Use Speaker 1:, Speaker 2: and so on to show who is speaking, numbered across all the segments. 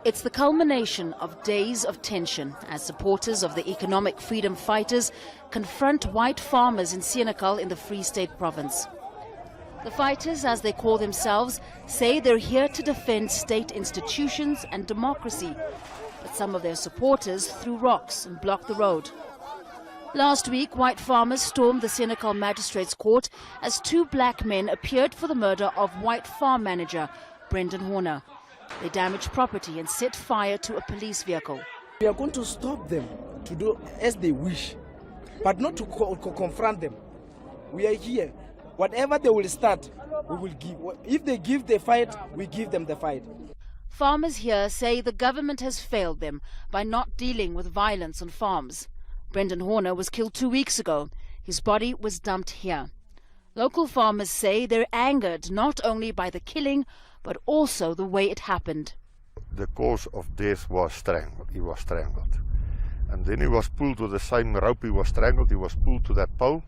Speaker 1: It's the culmination of days of tension as supporters of the economic freedom fighters confront white farmers in Senekal in the Free State province. The fighters, as they call themselves, say they're here to defend state institutions and democracy, but some of their supporters threw rocks and blocked the road. Last week, white farmers stormed the Senekal Magistrates Court as two black men appeared for the murder of white farm manager Brendan Horner. They damaged property and set fire to a police vehicle.
Speaker 2: We are going to stop them to do as they wish, but not to confront them. We are here. Whatever they will start, we will give. If they give the fight, we give them the fight.
Speaker 1: Farmers here say the government has failed them by not dealing with violence on farms. Brendan Horner was killed 2 weeks ago. His body was dumped here. Local farmers say they're angered not only by the killing, but also the way it happened.
Speaker 3: The cause of death was strangled. He was strangled. And then he was pulled with the same rope he was strangled. He was pulled to that pole.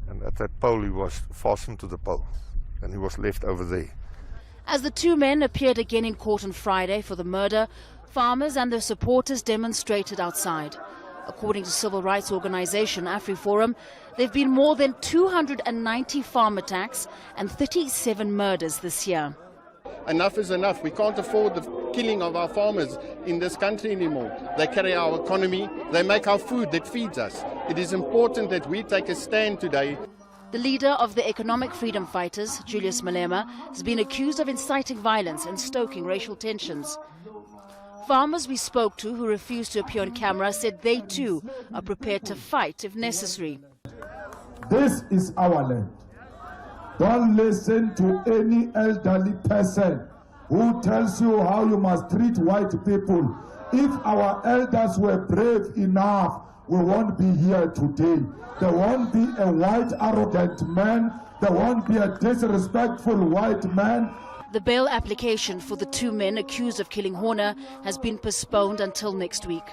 Speaker 3: And at that pole he was fastened to the pole. And he was left over there.
Speaker 1: As the two men appeared again in court on Friday for the murder, farmers and their supporters demonstrated outside. According to civil rights organization AfriForum, there have been more than 290 farm attacks and 37 murders this year.
Speaker 4: Enough is enough. We can't afford the killing of our farmers in this country anymore. They carry our economy, they make our food that feeds us. It is important that we take a stand today.
Speaker 1: The leader of the economic freedom fighters, Julius Malema, has been accused of inciting violence and stoking racial tensions. Farmers we spoke to who refused to appear on camera said they too are prepared to fight if necessary.
Speaker 5: This is our land. Don't listen to any elderly person who tells you how you must treat white people. If our elders were brave enough, we won't be here today. There won't be a white arrogant man. There won't be a disrespectful white man.
Speaker 1: The bail application for the two men accused of killing Horner has been postponed until next week.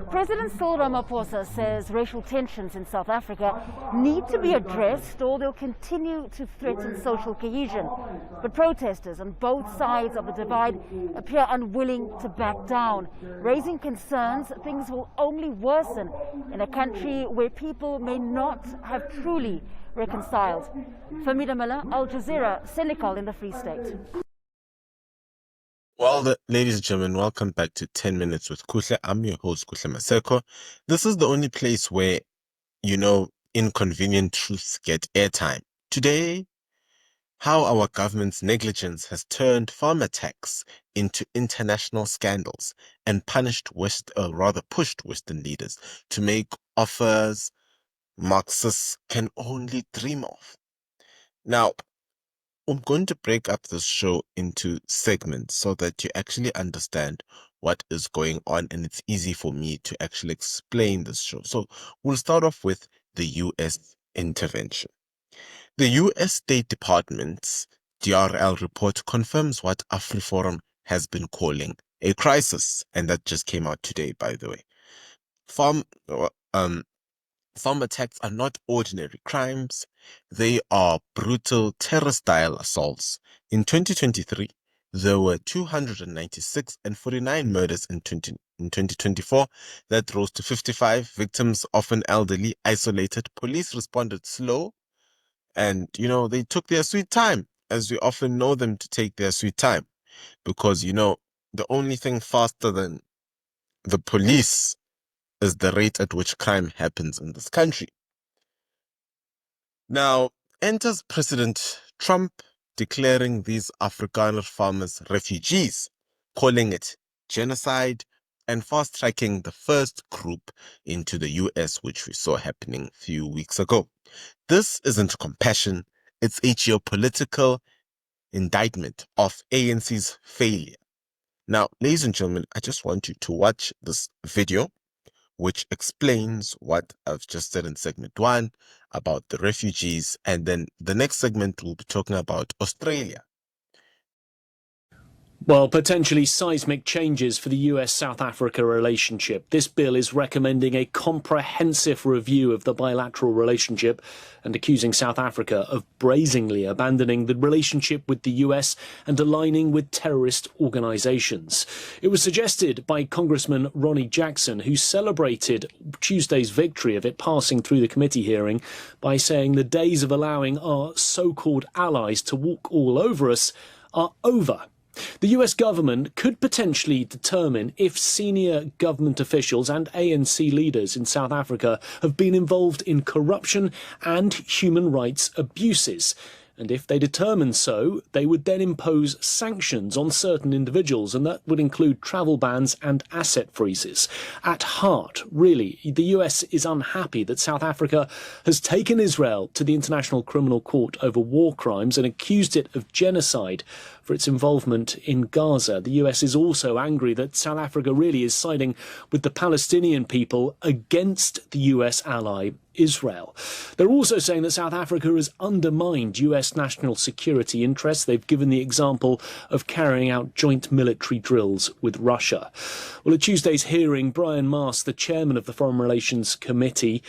Speaker 6: President Cyril Ramaphosa says racial tensions in South Africa need to be addressed or they'll continue to threaten social cohesion. But protesters on both sides of the divide appear unwilling to back down, raising concerns things will only worsen in a country where people may not have truly reconciled. Famida Miller, Al Jazeera, Senekal in the Free State.
Speaker 7: Well, ladies and gentlemen, welcome back to 10 Minutes with Kuhle. I'm your host, Kuhle Maseko. This is the only place where, inconvenient truths get airtime. Today, how our government's negligence has turned farm attacks into international scandals and pushed Western leaders to make offers Marxists can only dream of. Now, I'm going to break up this show into segments so that you actually understand what is going on and it's easy for me to actually explain this show. So we'll start off with the U.S. intervention. The U.S. State Department's DRL report confirms what AfriForum has been calling a crisis, and that just came out today, by the way. Farm attacks are not ordinary crimes. They are brutal terror-style assaults. In 2023, there were 296 and 49 murders in 2024. That rose to 55. Victims, often elderly, isolated. Police responded slow. And, they took their sweet time, as we often know them to take their sweet time. Because, the only thing faster than the police is the rate at which crime happens in this country. Now, enters President Trump declaring these Afrikaner farmers refugees, calling it genocide, and fast-tracking the first group into the US, which we saw happening a few weeks ago. This isn't compassion, it's a geopolitical indictment of ANC's failure. Now, ladies and gentlemen, I just want you to watch this video, which explains what I've just said in segment 1 about the refugees. And then the next segment we'll be talking about Australia.
Speaker 8: Well, potentially seismic changes for the US-South Africa relationship. This bill is recommending a comprehensive review of the bilateral relationship and accusing South Africa of brazenly abandoning the relationship with the US and aligning with terrorist organizations. It was suggested by Congressman Ronnie Jackson, who celebrated Tuesday's victory of it passing through the committee hearing by saying the days of allowing our so-called allies to walk all over us are over. The US government could potentially determine if senior government officials and ANC leaders in South Africa have been involved in corruption and human rights abuses. And if they determine so, they would then impose sanctions on certain individuals, and that would include travel bans and asset freezes. At heart, really, the US is unhappy that South Africa has taken Israel to the International Criminal Court over war crimes and accused it of genocide for its involvement in Gaza. The US is also angry that South Africa really is siding with the Palestinian people against the US ally Israel. They're also saying that South Africa has undermined US national security interests. They've given the example of carrying out joint military drills with Russia. Well, at Tuesday's hearing, Brian Mast, the chairman of the Foreign Relations Committee,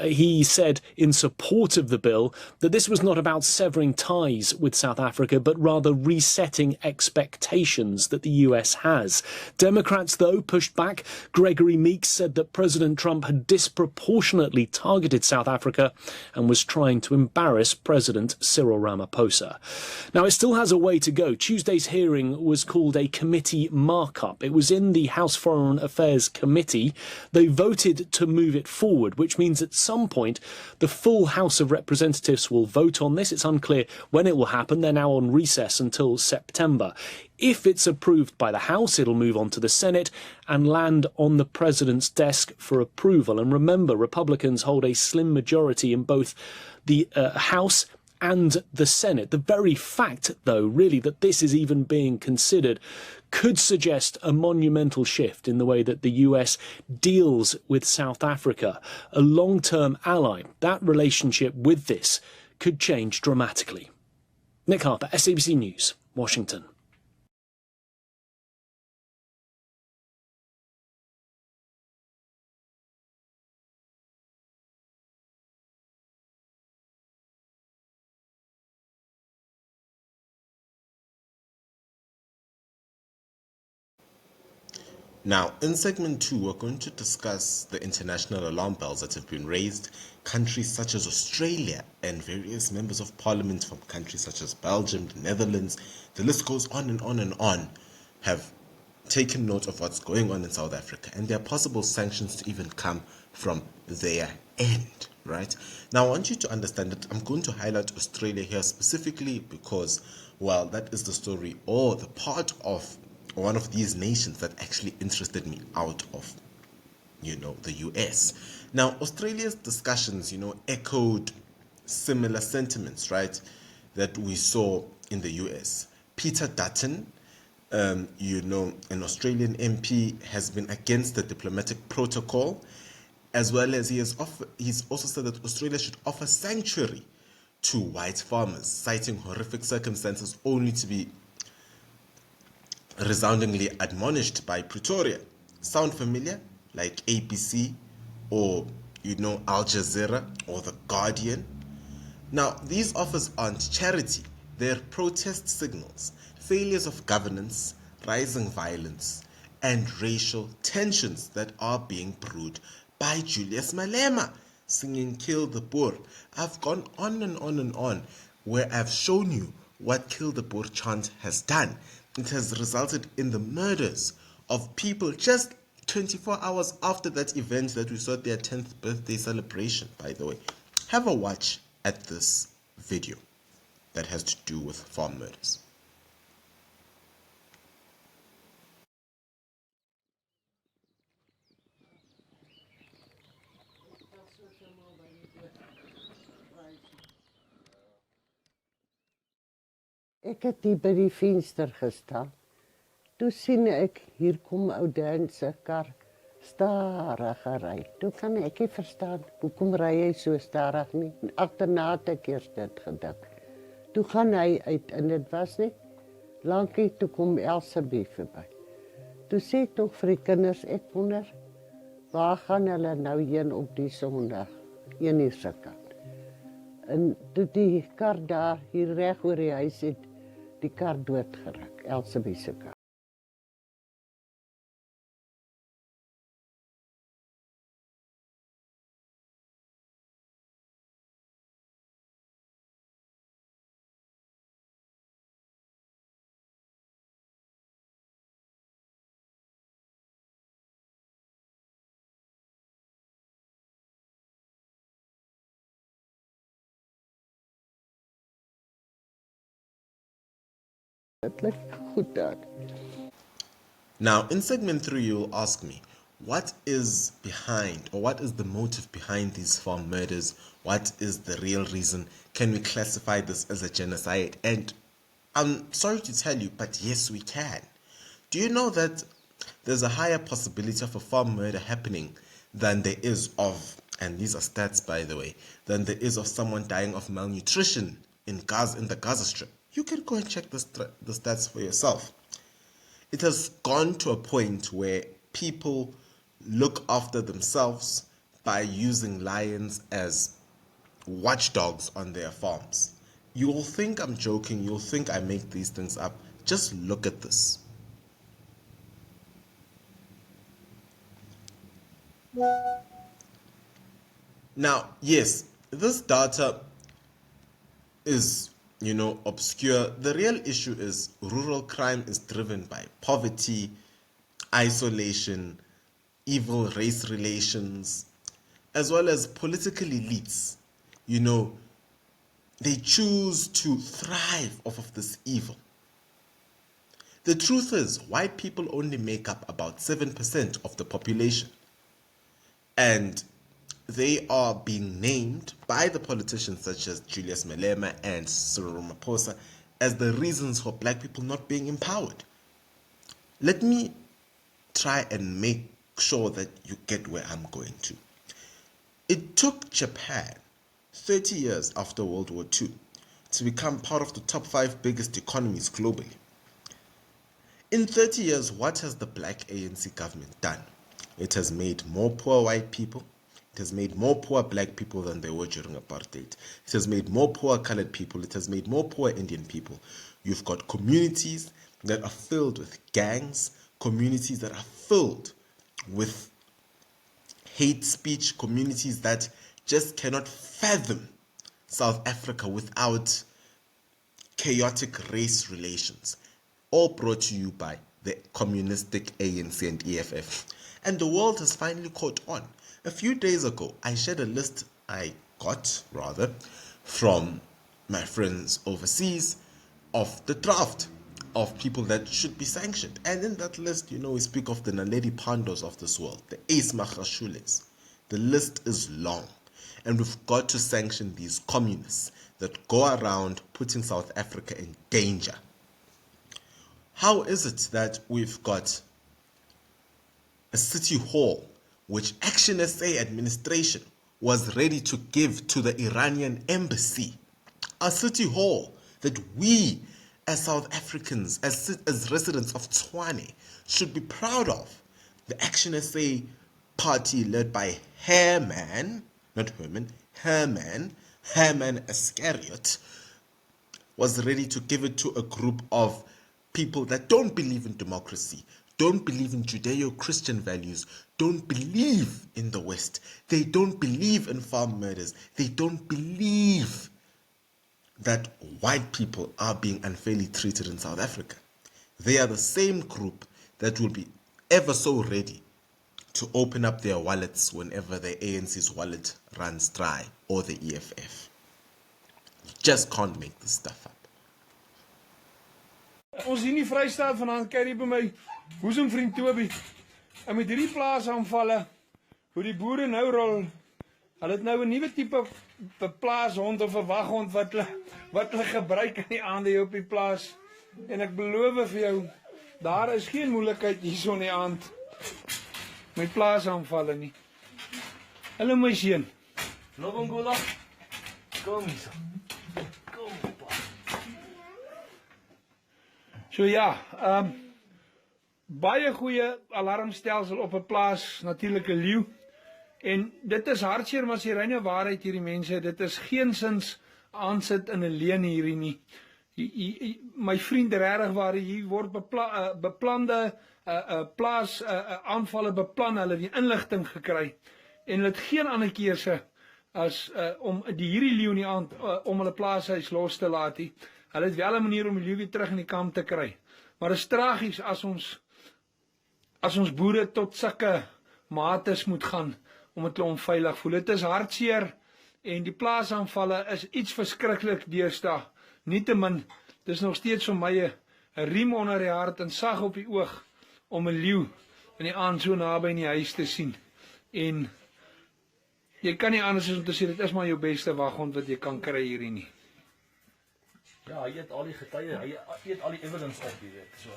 Speaker 8: he said in support of the bill that this was not about severing ties with South Africa, but rather resetting expectations that the US has. Democrats, though, pushed back. Gregory Meeks said that President Trump had disproportionately targeted South Africa and was trying to embarrass President Cyril Ramaphosa. Now, it still has a way to go. Tuesday's hearing was called a committee markup. It was in the House Foreign Affairs Committee. They voted to move it forward, which means at some point the full House of Representatives will vote on this. It's unclear when it will happen. They're now on recess until September. If it's approved by the House, it'll move on to the Senate and land on the president's desk for approval. And remember, Republicans hold a slim majority in both the House and the Senate. The very fact, though, really, that this is even being considered could suggest a monumental shift in the way that the US deals with South Africa, a long-term ally. That relationship with this could change dramatically. Nick Harper, SABC News, Washington.
Speaker 7: Now, in segment 2, we're going to discuss the international alarm bells that have been raised. Countries such as Australia and various members of parliament from countries such as Belgium, the Netherlands, the list goes on and on and on, have taken note of what's going on in South Africa, and there are possible sanctions to even come from their end, right? Now, I want you to understand that I'm going to highlight Australia here specifically because, well, that is the story or the part of one of these nations that actually interested me out of, the US. Now, Australia's discussions, echoed similar sentiments, right, that we saw in the US. Peter Dutton, an Australian MP, has been against the diplomatic protocol, as well as he's also said that Australia should offer sanctuary to white farmers, citing horrific circumstances only to be resoundingly admonished by Pretoria. Sound familiar? Like ABC or, Al Jazeera or The Guardian? Now, these offers aren't charity. They're protest signals, failures of governance, rising violence, and racial tensions that are being brewed by Julius Malema, singing Kill the Boer. I've gone on and on and on, where I've shown you what Kill the Boer chant has done. It has resulted in the murders of people just 24 hours after that event that we saw at their 10th birthday celebration, by the way. Have a watch at this video that has to do with farm murders.
Speaker 9: Ek het hier by die venster gestaan. Toe sien ek hier kom ou Dan se kar stadig ry. Toe kan ek nie verstaan hoekom ry hy so stadig nie. Agterna het ek eers dit gedink. Toe gaan hy uit en dit was net Lankie toe kom Elsabie verby. Toe sê ek nog vir die kinders, ek wonder, waar gaan hulle nou heen op die Sondag, 1 uur se kant. En toe die kar daar, hier reg oor die huis het, die kar doodgerak, Elsabie se kar. Het lyk goed daar.
Speaker 7: Now, in segment 3, you'll ask me, what is behind, or what is the motive behind these farm murders? What is the real reason? Can we classify this as a genocide? And I'm sorry to tell you, but yes, we can. Do you know that there's a higher possibility of a farm murder happening than there is of, and these are stats by the way, than there is of someone dying of malnutrition in the Gaza Strip? You can go and check the stats for yourself. It has gone to a point where people look after themselves by using lions as watchdogs on their farms. You will think I'm joking, you'll think I make these things up. Just look at this. Now, yes, this data is, obscure. The real issue is rural crime is driven by poverty, isolation, evil race relations, as well as political elites. They choose to thrive off of this evil. The truth is, white people only make up about 7% of the population. And they are being named by the politicians such as Julius Malema and Cyril Ramaphosa as the reasons for black people not being empowered. Let me try and make sure that you get where I'm going to. It took Japan 30 years after World War II to become part of the top 5 biggest economies globally. In 30 years, what has the black ANC government done? It has made more poor white people. It has made more poor black people than they were during apartheid. It has made more poor colored people. It has made more poor Indian people. You've got communities that are filled with gangs, communities that are filled with hate speech, communities that just cannot fathom South Africa without chaotic race relations. All brought to you by the communistic ANC and EFF. And the world has finally caught on. A few days ago, I shared a list I got, from my friends overseas of the draft of people that should be sanctioned. And in that list, we speak of the Naledi Pandos of this world, the Ace Magashules. The list is long. And we've got to sanction these communists that go around putting South Africa in danger. How is it that we've got a city hall which Action SA administration was ready to give to the Iranian embassy? A city hall that we as South Africans, as residents of Tshwane, should be proud of. The Action SA party led by Herman Iscariot was ready to give it to a group of people that don't believe in democracy, don't believe in Judeo-Christian values, don't believe in the West. They don't believe in farm murders. They don't believe that white people are being unfairly treated in South Africa. They are the same group that will be ever so ready to open up their wallets whenever the ANC's wallet runs dry, or the EFF. You just can't make this stuff up.
Speaker 10: Ons hier in die Vrystaat vanaand kyk hier by my boesemvriend Toby. En met hierdie plaasaanvalle, hoe die boere nou rol, hulle het nou 'n nuwe tipe plaashond of 'n waghond wat hulle gebruik in die aande hier op die plaas. En ek beloof vir jou, daar is geen moeilikheid hierso in die aand met plaasaanvalle nie. Hallo my seun.
Speaker 11: Lobongula. Kom hier. Kom pa.
Speaker 10: So ja, baie goeie alarmstelsel op 'n plaas, natuurlik 'n leeu. En dit is hartseer, maar as jy reine waarheid hierdie mense, dit is geensins aansit in 'n leen hierdie nie. My vriend regtig waar hier word beplande plaas aanvalle beplan, hulle die inligting gekry en hulle het geen ander keuse as om hierdie leeu in die aand om hulle plaashuis los te laat nie. Hulle het wel 'n manier om die leeu weer terug in die kamp te kry. Maar dit is tragies as ons boere tot sulke mates moet gaan omdat hulle onveilig voel. Dit is hartseer en die plaasaanvalle is iets verskriklik deesdae. Nietemin, dis nog steeds vir my 'n riem onder die hart en sag op die oog om 'n leeu in die aand so naby in die huis te sien. En jy kan nie anders as om te sê dit is maar jou beste waghond wat jy kan kry hierdie nie.
Speaker 11: Ja, hy het al die getuie, hy het al die evidence op, jy weet, so.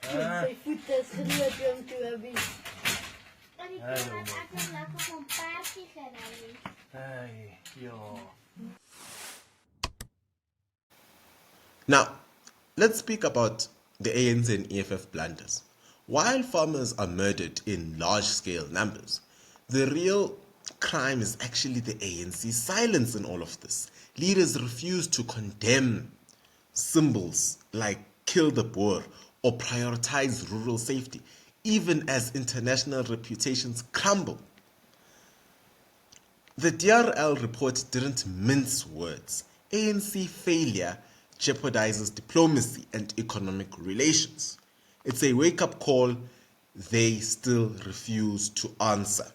Speaker 12: Sy voete is groot om te hebben. En die kind het echt lekker van paardje gereden.
Speaker 11: Hey, ja.
Speaker 7: Now, let's speak about the ANC and EFF blunders. While farmers are murdered in large-scale numbers, the real crime is actually the ANC's silence in all of this. Leaders refuse to condemn symbols like kill the Boer or prioritize rural safety, even as international reputations crumble. The DRL report didn't mince words. ANC failure jeopardizes diplomacy and economic relations. It's a wake-up call they still refuse to answer.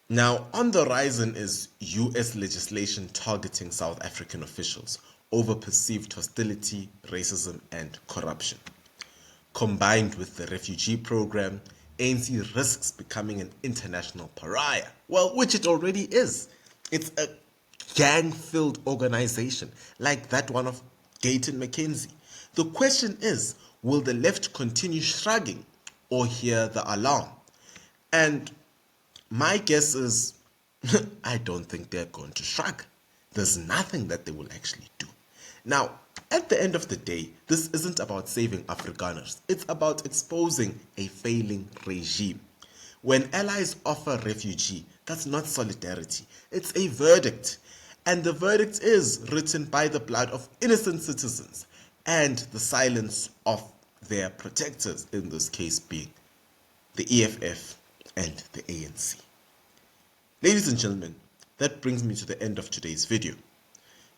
Speaker 7: Now, on the horizon is US legislation targeting South African officials over perceived hostility, racism, and corruption. Combined with the refugee program, ANC risks becoming an international pariah. Well, which it already is. It's a gang-filled organization like that one of Gayton McKenzie. The question is, will the left continue shrugging or hear the alarm? And my guess is, I don't think they're going to shrug. There's nothing that they will actually do. Now, at the end of the day, this isn't about saving Afrikaners. It's about exposing a failing regime. When allies offer refugee, that's not solidarity. It's a verdict. And the verdict is written by the blood of innocent citizens and the silence of their protectors, in this case being the EFF and the ANC. Ladies and gentlemen, that brings me to the end of today's video.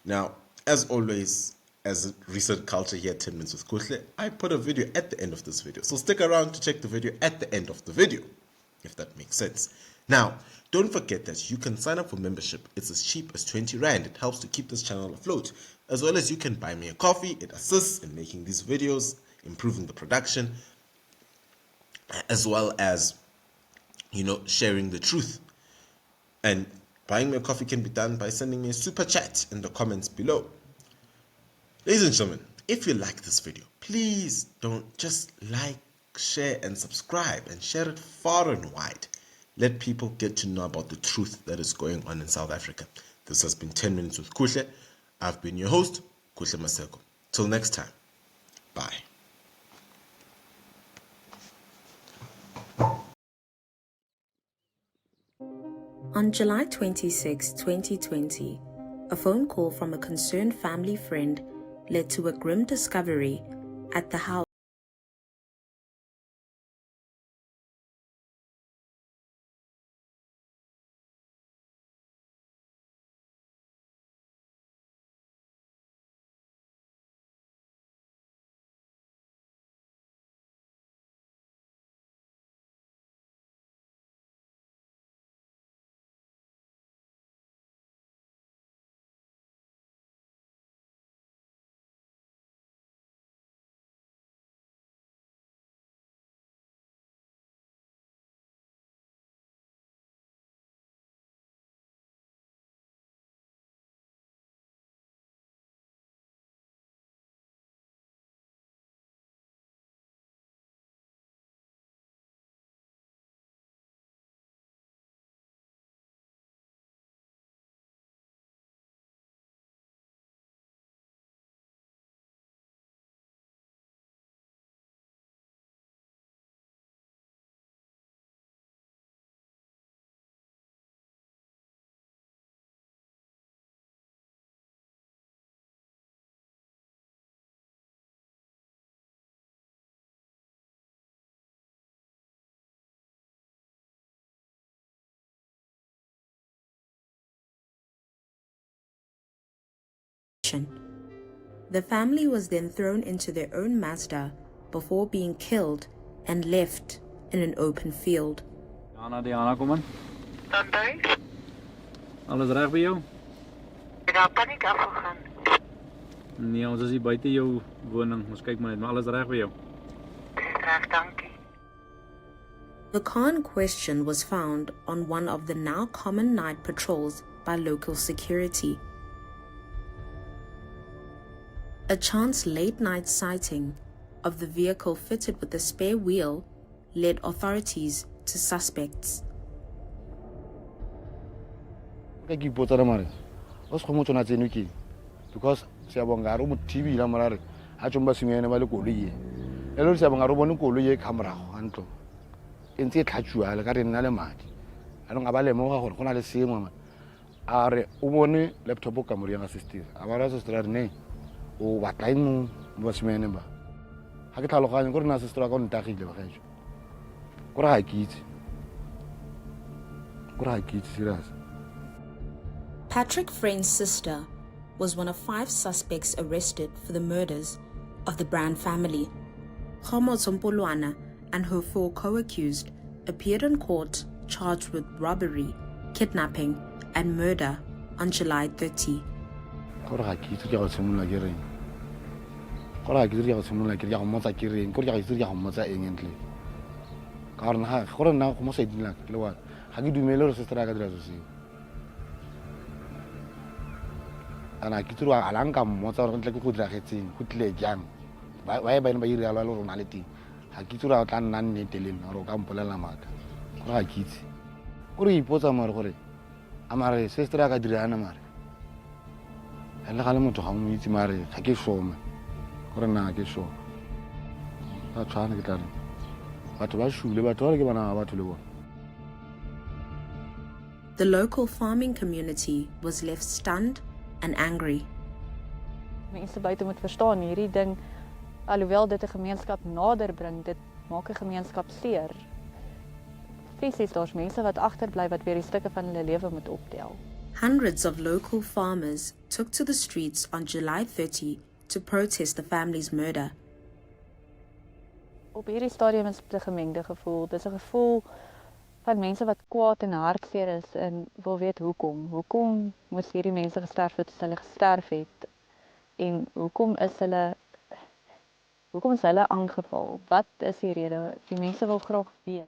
Speaker 7: Now, as always, as a recent culture here at 10 Minutes with Kuhle, I put a video at the end of this video. So stick around to check the video at the end of the video, if that makes sense. Now, don't forget that you can sign up for membership. It's as cheap as 20 Rand. It helps to keep this channel afloat. As well as you can buy me a coffee. It assists in making these videos, improving the production, as well as, sharing the truth. And buying me a coffee can be done by sending me a super chat in the comments below. Ladies and gentlemen, if you like this video, please don't just like, share, and subscribe, and share it far and wide. Let people get to know about the truth that is going on in South Africa. This has been 10 Minutes with Kuhle. I've been your host, Kuhle Maseko. Till next time, bye.
Speaker 13: On July 26, 2020, a phone call from a concerned family friend led to a grim discovery at the house The family was then thrown into their own Mazda before being killed and left in an open field.
Speaker 14: Diana, kom in. Alles reg by jou?
Speaker 15: Daar kan nie afgegaan.
Speaker 14: Nee, ons is hier buite jou woning. Ons kyk maar net, maar alles reg by jou?
Speaker 15: Reg, dankie.
Speaker 13: The car in question was found on one of the now common night patrols by local security. A chance late-night sighting of the vehicle fitted with a spare wheel led authorities to suspects.
Speaker 16: Because siabonga ro mo TV la morare ha tsomba sengene ba le koloi e lo siabonga ro bone koloi e camera antlo entse tlhatshua le ka re nna le madi a no ngaba le mo ga gore gona le sengwe a re o bone laptop ka mori ya sister a ba ra sister ne o batla eng mo semene ba ha ke tlhaloganya gore na sister ka ntagile ba gaetsho gore ha ke itse serious.
Speaker 13: Patrick Friend's sister was one of 5 suspects arrested for the murders of the Brand family. Khomo Tsompolwana and her 4 co-accused appeared in court charged with robbery, kidnapping, and murder on July 30.
Speaker 16: Ana kituru alanga motsa re ntle ke go dira getseng go tlile jang ba ba ine ba iri ala lo rona le ting ha kituru a tla nna nnete le nna ro ka mpolela maka go ga kitse go re ipotsa mare gore amare sister ka dira ana mare ela ga le motho ga mo itse mare ga ke shoma gore na ke shoma ba tshwana ke tla re batho ba shule batho ba ke bana batho le bona.
Speaker 13: The local farming community was left stunned and angry.
Speaker 17: Mense buite moet verstaan hierdie ding, alhoewel dit 'n gemeenskap nader bring, dit maak 'n gemeenskap seer. Fisies daar's mense wat agterbly wat weer die stukke van hulle lewe moet optel.
Speaker 13: Hundreds of local farmers took to the streets on July 30 to protest the family's murder.
Speaker 17: Op hierdie stadium is dit 'n gemengde gevoel. Dis 'n gevoel van mense wat kwaad en hartseer is en wil weet hoekom. Hoekom moes hierdie mense gesterf het as hulle gesterf het? En hoekom is hulle aangeval? Wat is die rede? Die mense wil graag weet.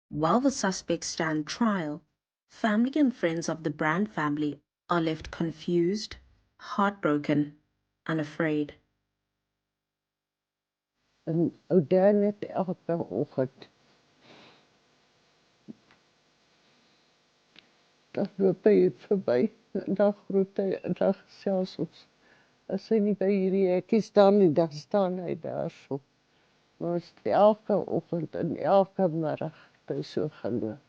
Speaker 13: While the suspects stand trial, family and friends of the Brand family are left confused, heartbroken, and afraid.
Speaker 9: En ou Dan het elke oggend dan loop hy hier verby en dan groet hy en dan gesels ons. As hy nie by hierdie hekkie staan nie, dan staan hy daar so. Maar ons het elke oggend en elke middag by so geloop.